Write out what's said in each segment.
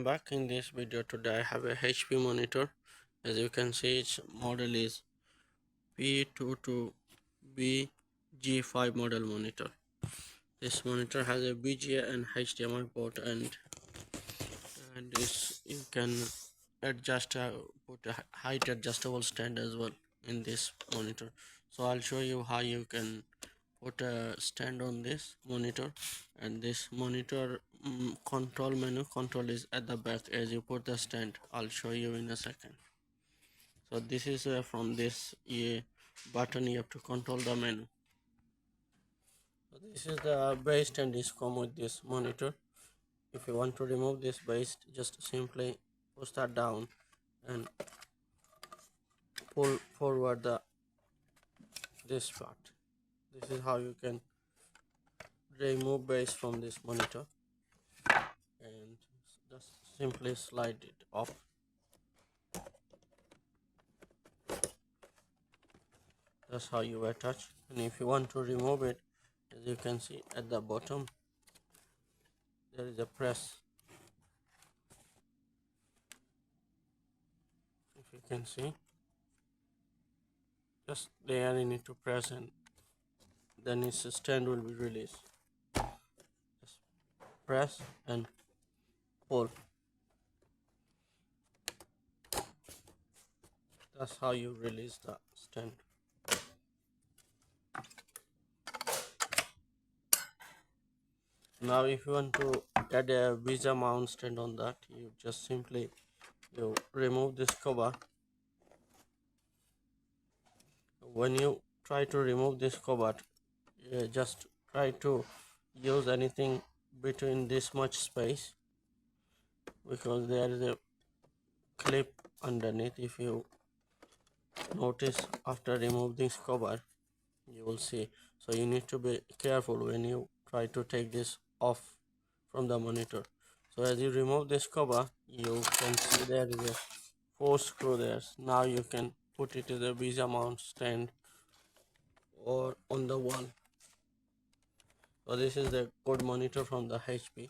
welcome back. In this video today I have a HP monitor. As you can see, its model is P22v G5 model monitor. This monitor has a VGA and HDMI port, and this you can adjust put a height adjustable stand as well in this monitor. So I'll show you how you can put a stand on this monitor. And this monitor control menu control is at the back. As you put the stand, I'll show you in a second. So this is from this button you have to control the menu. So this is the base stand is come with this monitor. If you want to remove this base, just simply push that down and pull forward this part. This is how you can remove base from this monitor, and just simply slide it off. That's how you attach. And if you want to remove it, as you can see at the bottom, there is a press. If you can see, just there you need to press, and then its stand will be released. Just press and pull. That's how you release the stand. Now if you want to add a Vesa mount stand on that, you just simply remove this cover. When you try to remove this cover, just try to use anything between this much space, because there is a clip underneath. If you notice, after removing this cover, you will see. So you need to be careful when you try to take this off from the monitor. So as you remove this cover, you can see there is a 4 screw there. Now you can put it in a Vesa mount stand or on the wall. So this is the good monitor from the HP.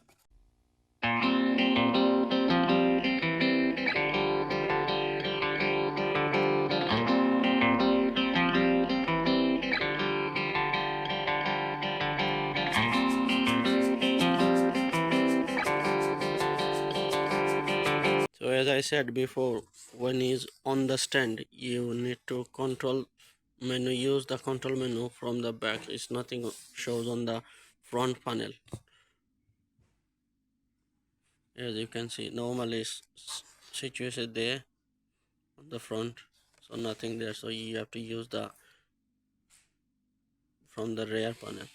So as I said before, when is on the stand, you need to control menu, use the control menu from the back. It's nothing shows on the front panel. As you can see, normally it's situated there on the front, so nothing there. So you have to use the from the rear panel.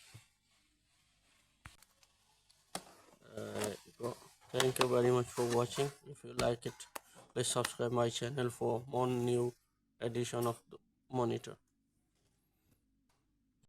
Thank you very much for watching. If you like it, please subscribe my channel for more new edition of the monitor.